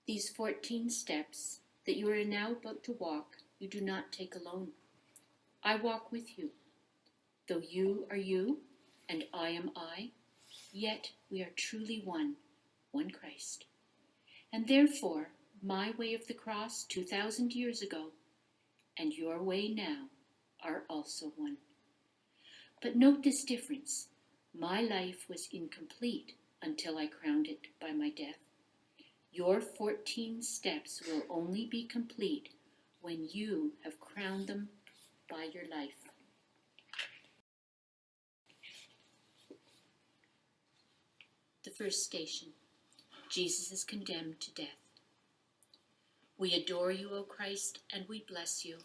These 14 steps that you are now about to walk, you do not take alone. I walk with you. Though you are you, and I am I, yet we are truly one Christ. And therefore, my way of the cross 2,000 years ago, and your way now, are also one. But note this difference. My life was incomplete until I crowned it by my death. Your 14 steps will only be complete when you have crowned them by your life. The first station. Jesus is condemned to death. We adore you, O Christ, and we bless you,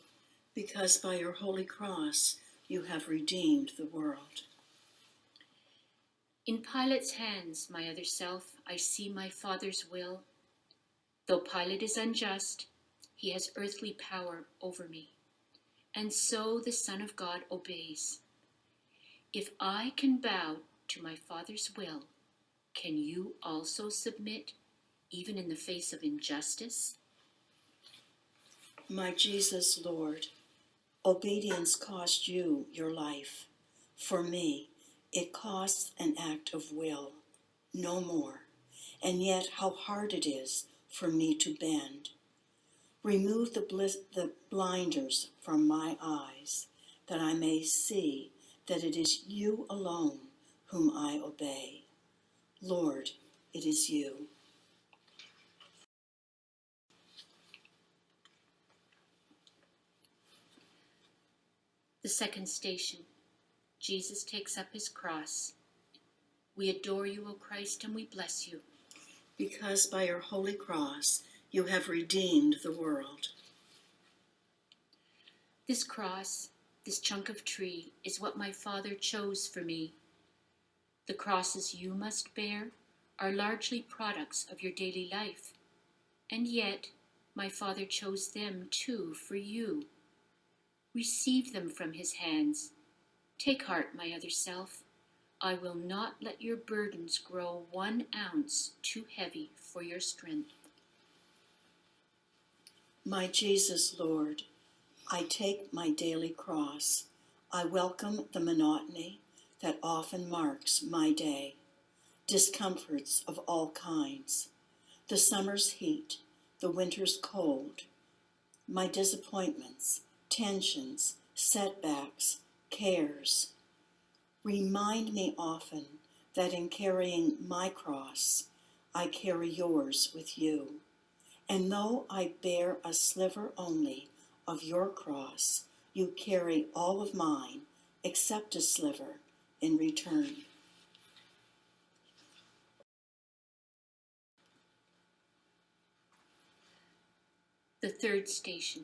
because by your holy cross you have redeemed the world. In Pilate's hands, my other self, I see my Father's will. Though Pilate is unjust, he has earthly power over me, and so the Son of God obeys. If I can bow to my Father's will, can you also submit, even in the face of injustice? My Jesus, Lord, obedience cost you your life. For me, it costs an act of will, no more. And yet how hard it is for me to bend. Remove the blinders from my eyes, that I may see that it is you alone whom I obey. Lord, it is you. The second station. Jesus takes up his cross. We adore you, O Christ, and we bless you, because by your holy cross you have redeemed the world. This cross, this chunk of tree, is what my Father chose for me. The crosses you must bear are largely products of your daily life, and yet my Father chose them too for you. Receive them from his hands. Take heart, my other self. I will not let your burdens grow 1 ounce too heavy for your strength. My Jesus, Lord, I take my daily cross. I welcome the monotony that often marks my day, discomforts of all kinds, the summer's heat, the winter's cold, my disappointments, tensions, setbacks, cares. Remind me often that in carrying my cross, I carry yours with you. And though I bear a sliver only of your cross, you carry all of mine, except a sliver, in return. The third station.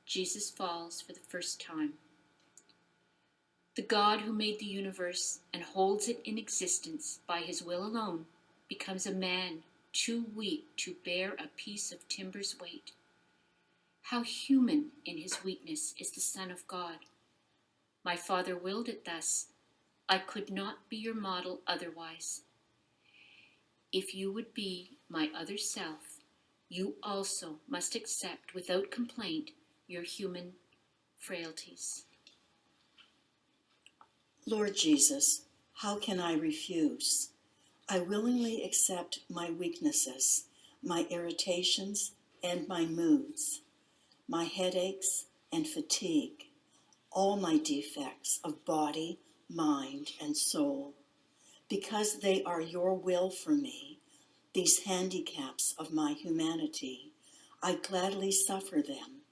Jesus falls for the first time. The God who made the universe and holds it in existence by his will alone becomes a man too weak to bear a piece of timber's weight. How human in his weakness is the Son of God. My Father willed it thus. I could not be your model otherwise. If you would be my other self, you also must accept without complaint your human frailties. Lord Jesus, how can I refuse? I willingly accept my weaknesses, my irritations, and my moods, my headaches and fatigue, all my defects of body, mind, and soul, because they are your will for me, these handicaps of my humanity. I gladly suffer them.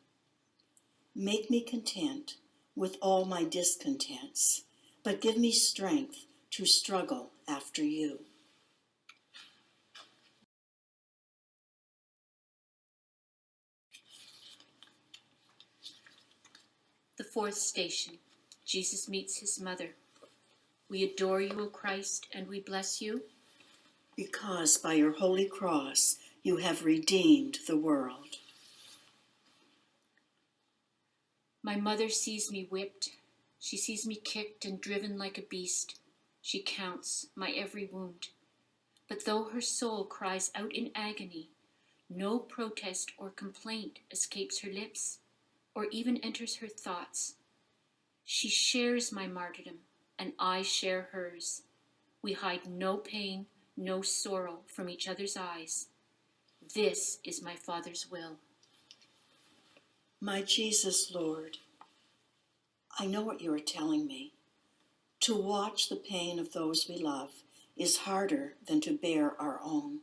Make me content with all my discontents, but give me strength to struggle after you. The fourth station. Jesus meets his mother. We adore you, O Christ, and we bless you, because by your holy cross you have redeemed the world. My mother sees me whipped. She sees me kicked and driven like a beast. She counts my every wound. But though her soul cries out in agony, No protest or complaint escapes her lips, or even enters her thoughts. She shares my martyrdom, and I share hers. We hide no pain, no sorrow from each other's eyes. This is my Father's will. My Jesus, Lord, I know what you are telling me. To watch the pain of those we love is harder than to bear our own.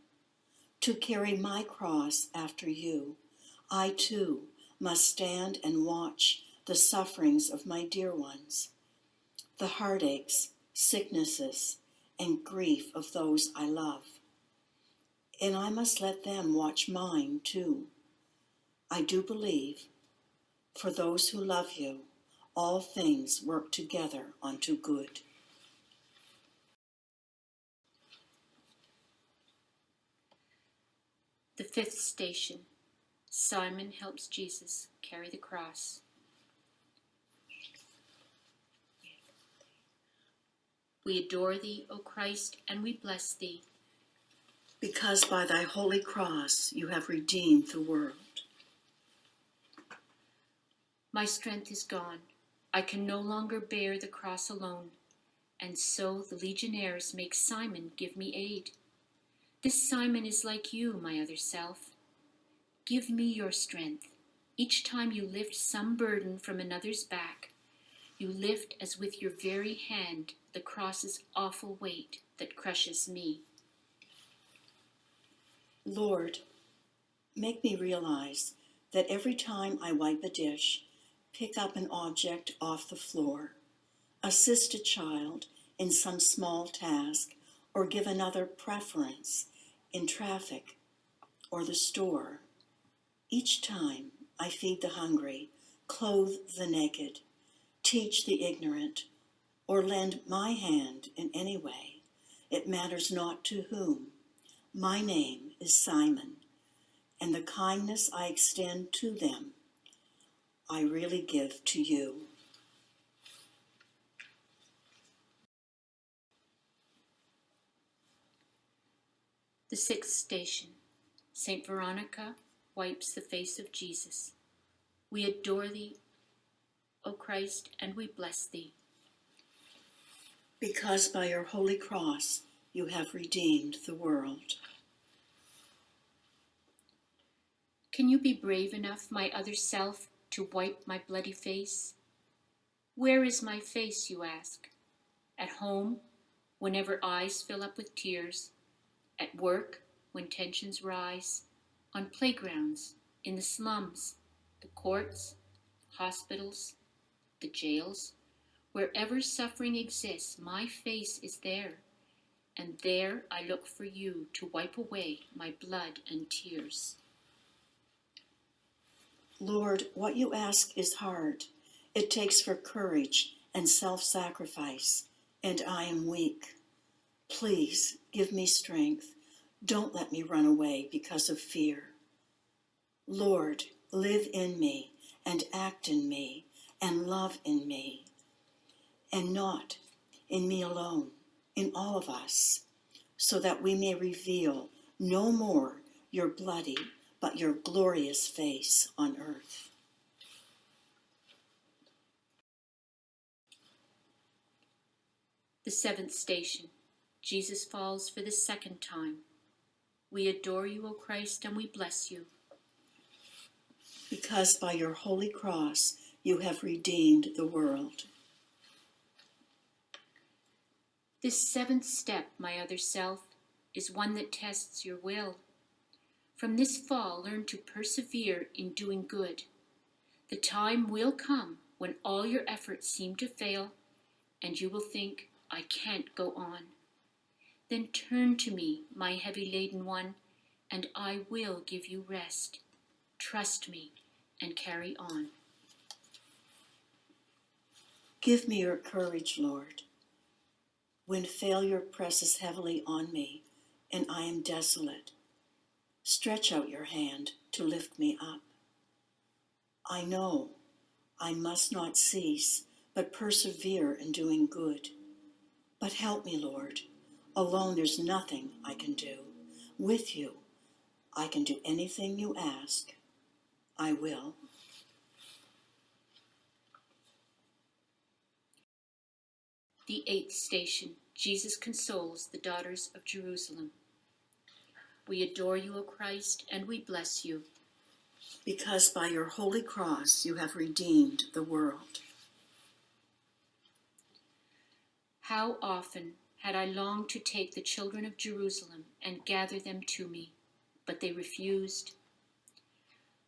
To carry my cross after you, I too must stand and watch the sufferings of my dear ones, the heartaches, sicknesses, and grief of those I love. And I must let them watch mine too. I do believe, for those who love you, all things work together unto good. The fifth station. Simon helps Jesus carry the cross. We adore thee, O Christ, and we bless thee. Because by thy holy cross you have redeemed the world. My strength is gone. I can no longer bear the cross alone, and so the legionnaires make Simon give me aid. This Simon is like you, my other self. Give me your strength. Each time you lift some burden from another's back, you lift as with your very hand the cross's awful weight that crushes me. Lord, make me realize that every time I wipe a dish, pick up an object off the floor, assist a child in some small task, or give another preference in traffic or the store, each time I feed the hungry, clothe the naked, teach the ignorant, or lend my hand in any way, it matters not to whom. My name is Simon, and the kindness I extend to them, I really give to you. The sixth station. Saint Veronica wipes the face of Jesus. We adore thee, O Christ, and we bless thee. Because by your holy cross you have redeemed the world. Can you be brave enough, my other self, to wipe my bloody face? Where is my face, you ask? At home, whenever eyes fill up with tears. At work, when tensions rise. On playgrounds, in the slums, the courts, hospitals, the jails. Wherever suffering exists, my face is there. And there I look for you to wipe away my blood and tears. Lord, what you ask is hard. It takes for courage and self-sacrifice, and I am weak. Please give me strength. Don't let me run away because of fear. Lord, live in me and act in me and love in me, and not in me alone, in all of us, so that we may reveal no more your bloody but your glorious face on earth. The seventh station. Jesus falls for the second time. We adore you, O Christ, and we bless you. Because by your holy cross you have redeemed the world. This seventh step, my other self, is one that tests your will. From this fall, learn to persevere in doing good. The time will come when all your efforts seem to fail, and you will think, I can't go on. Then turn to me, my heavy-laden one, and I will give you rest. Trust me and carry on. Give me your courage, Lord. When failure presses heavily on me and I am desolate, stretch out your hand to lift me up. I know I must not cease, but persevere in doing good. But help me, Lord. Alone there's nothing I can do. With you, I can do anything you ask. I will. The 8th Station. Jesus consoles the daughters of Jerusalem. We adore you, O Christ, and we bless you. Because by your holy cross you have redeemed the world. How often had I longed to take the children of Jerusalem and gather them to me, but they refused.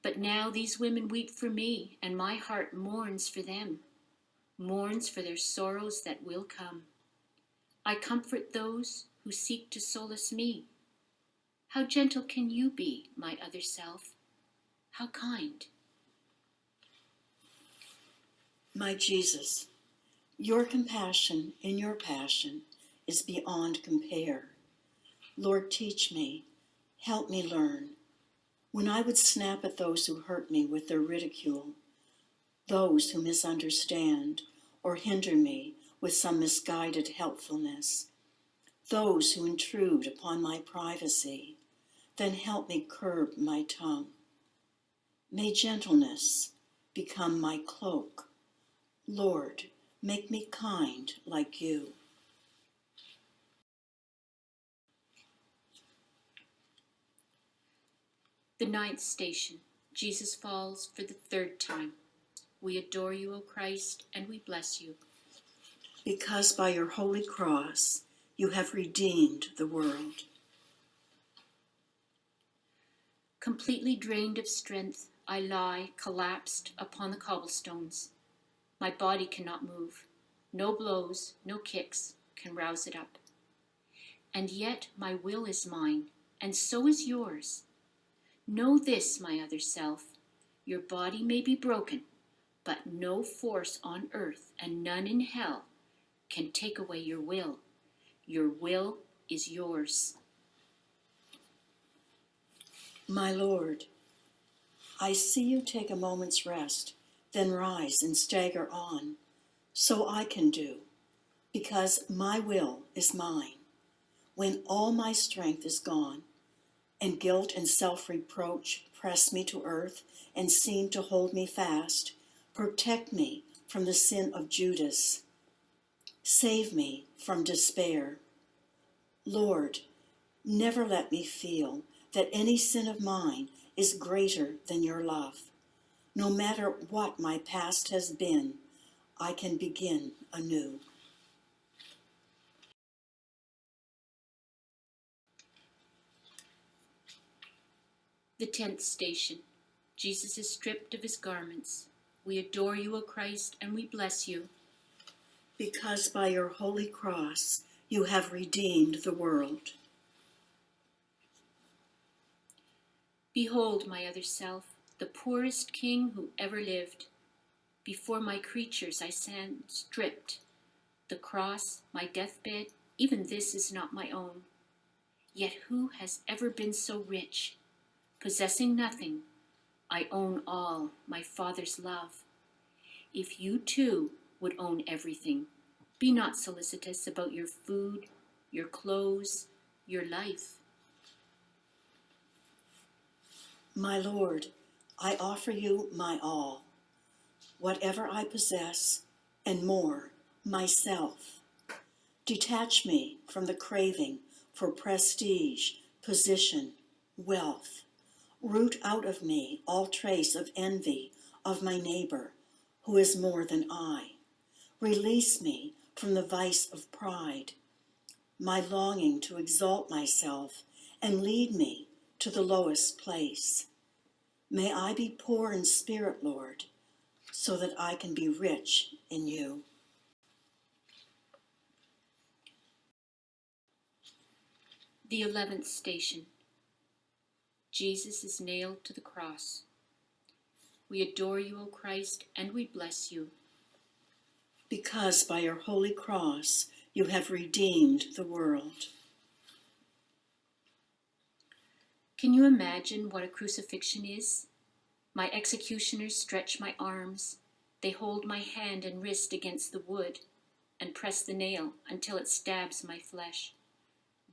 But now these women weep for me, and my heart mourns for them, mourns for their sorrows that will come. I comfort those who seek to solace me. How gentle can you be, my other self? How kind. My Jesus, your compassion in your passion is beyond compare. Lord, teach me, help me learn. When I would snap at those who hurt me with their ridicule, those who misunderstand or hinder me with some misguided helpfulness, those who intrude upon my privacy, then help me curb my tongue. May gentleness become my cloak. Lord, make me kind like you. The 9th Station. Jesus falls for the 3rd time. We adore you, O Christ, and we bless you. Because by your holy cross you have redeemed the world. Completely drained of strength, I lie collapsed upon the cobblestones. My body cannot move. No blows, no kicks can rouse it up. And yet my will is mine, and so is yours. Know this, my other self, your body may be broken, but no force on earth and none in hell can take away your will. Your will is yours. My Lord, I see you take a moment's rest, then rise and stagger on. So I can do, because my will is mine. When all my strength is gone, and guilt and self-reproach press me to earth and seem to hold me fast, protect me from the sin of Judas. Save me from despair. Lord, never let me feel that any sin of mine is greater than your love. No matter what my past has been, I can begin anew. The 10th Station. Jesus is stripped of his garments. We adore you, O Christ, and we bless you. Because by your holy cross you have redeemed the world. Behold, my other self, the poorest king who ever lived. Before my creatures I stand stripped. The cross, my deathbed, even this is not my own. Yet who has ever been so rich? Possessing nothing, I own all, my Father's love. If you too would own everything, be not solicitous about your food, your clothes, your life. My Lord, I offer you my all, whatever I possess, and more, myself. Detach me from the craving for prestige, position, wealth. Root out of me all trace of envy of my neighbor, who is more than I. Release me from the vice of pride, my longing to exalt myself, and lead me to the lowest place. May I be poor in spirit, Lord, so that I can be rich in you. The 11th Station. Jesus is nailed to the cross. We adore you, O Christ, and we bless you. Because by your holy cross you have redeemed the world. Can you imagine what a crucifixion is? My executioners stretch my arms. They hold my hand and wrist against the wood and press the nail until it stabs my flesh.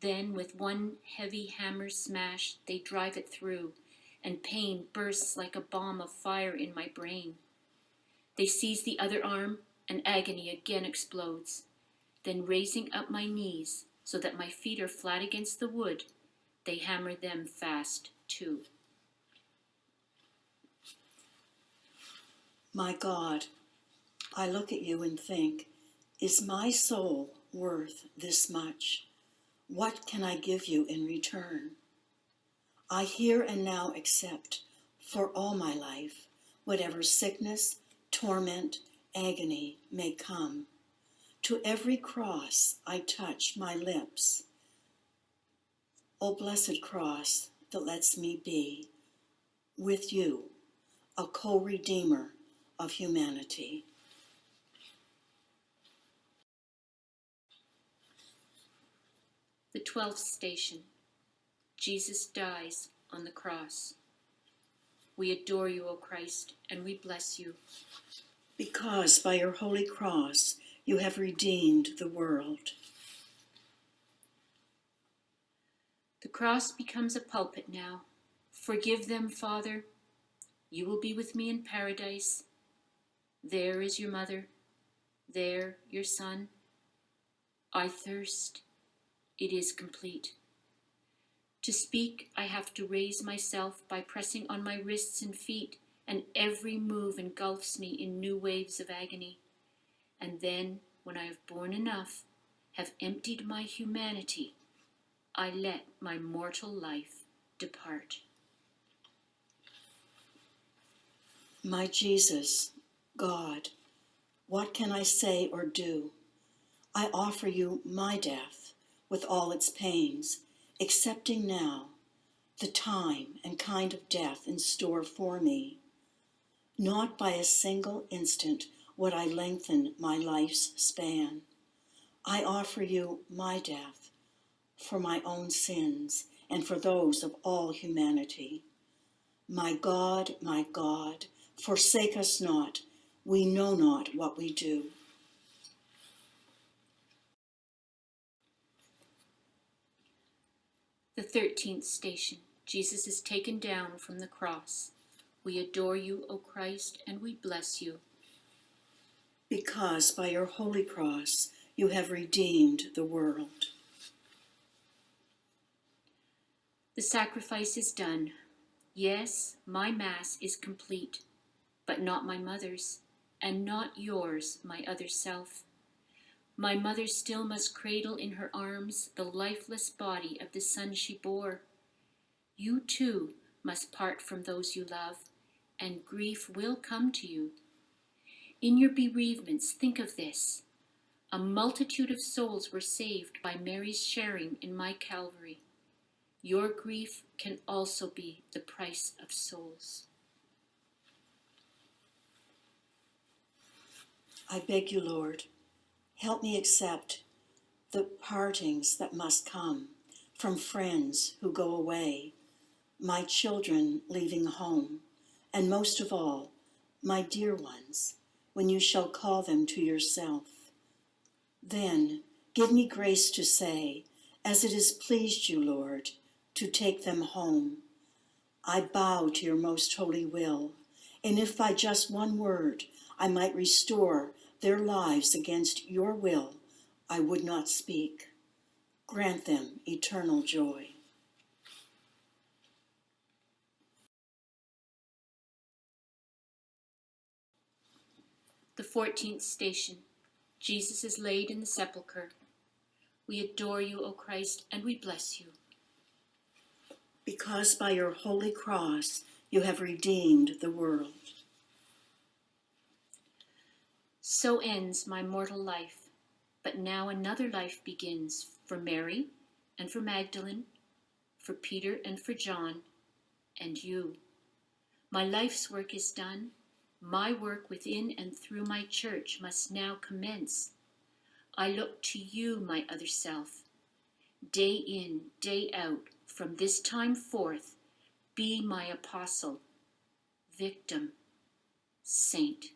Then with one heavy hammer smash they drive it through, and pain bursts like a bomb of fire in my brain. They seize the other arm, and agony again explodes. Then raising up my knees so that my feet are flat against the wood, they hammer them fast too. My God, I look at you and think, is my soul worth this much? What can I give you in return? I here and now accept for all my life whatever sickness, torment, agony may come. To every cross I touch my lips. O blessed cross that lets me be with you, a co-redeemer of humanity. The 12th Station. Jesus dies on the cross. We adore you, O Christ, and we bless you. Because by your holy cross you have redeemed the world. The cross becomes a pulpit now. Forgive them, Father. You will be with me in paradise. There is your mother. There your son. I thirst. It is complete. To speak, I have to raise myself by pressing on my wrists and feet, and every move engulfs me in new waves of agony. And then, when I have borne enough, have emptied my humanity, I let my mortal life depart. My Jesus, God, what can I say or do? I offer you my death with all its pains, accepting now the time and kind of death in store for me. Not by a single instant would I lengthen my life's span. I offer you my death for my own sins and for those of all humanity. My God, forsake us not. We know not what we do. The 13th Station. Jesus is taken down from the cross. We adore you, O Christ, and we bless you. Because by your holy cross you have redeemed the world. The sacrifice is done. Yes, my Mass is complete, but not my mother's, and not yours, my other self. My mother still must cradle in her arms the lifeless body of the son she bore. You too must part from those you love, and grief will come to you. In your bereavements, think of this. A multitude of souls were saved by Mary's sharing in my Calvary. Your grief can also be the price of souls. I beg you, Lord, help me accept the partings that must come from friends who go away, my children leaving home, and most of all, my dear ones, when you shall call them to yourself. Then give me grace to say, as it has pleased you, Lord, to take them home. I bow to your most holy will, and if by just one word I might restore their lives against your will, I would not speak. Grant them eternal joy. The 14th Station. Jesus is laid in the sepulchre. We adore you, O Christ, and we bless you. Because by your holy cross you have redeemed the world. So ends my mortal life, but now another life begins for Mary and for Magdalene, for Peter and for John, and you. My life's work is done. My work within and through my church must now commence. I look to you, my other self. Day in, day out, from this time forth, be my apostle, victim, saint.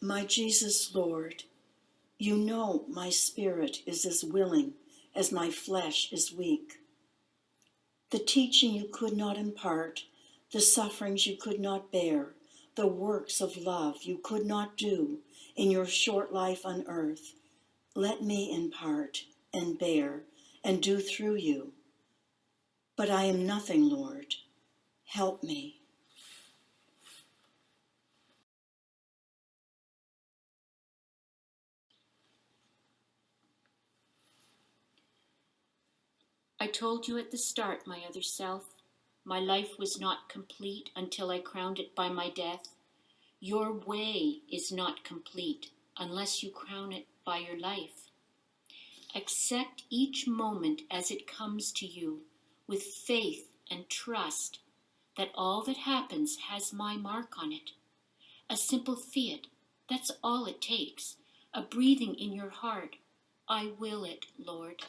My Jesus, Lord, You know my spirit is as willing as my flesh is weak. The teaching you could not impart, the sufferings you could not bear, the works of love you could not do in your short life on earth, let me impart and bear and do through you. But I am nothing, Lord. Help me. I told you at the start, my other self, my life was not complete until I crowned it by my death. Your way is not complete unless you crown it by your life. Accept each moment as it comes to you with faith and trust that all that happens has my mark on it. A simple fiat, that's all it takes. A breathing in your heart. I will it, Lord.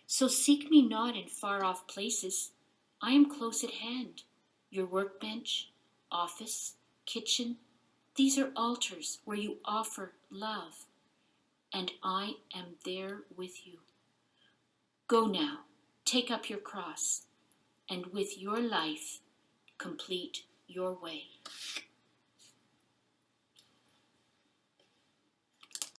So seek me not in far-off places. I am close at hand. Your workbench, office, kitchen, these are altars where you offer love, and I am there with you. Go now, take up your cross, and with your life, complete your way.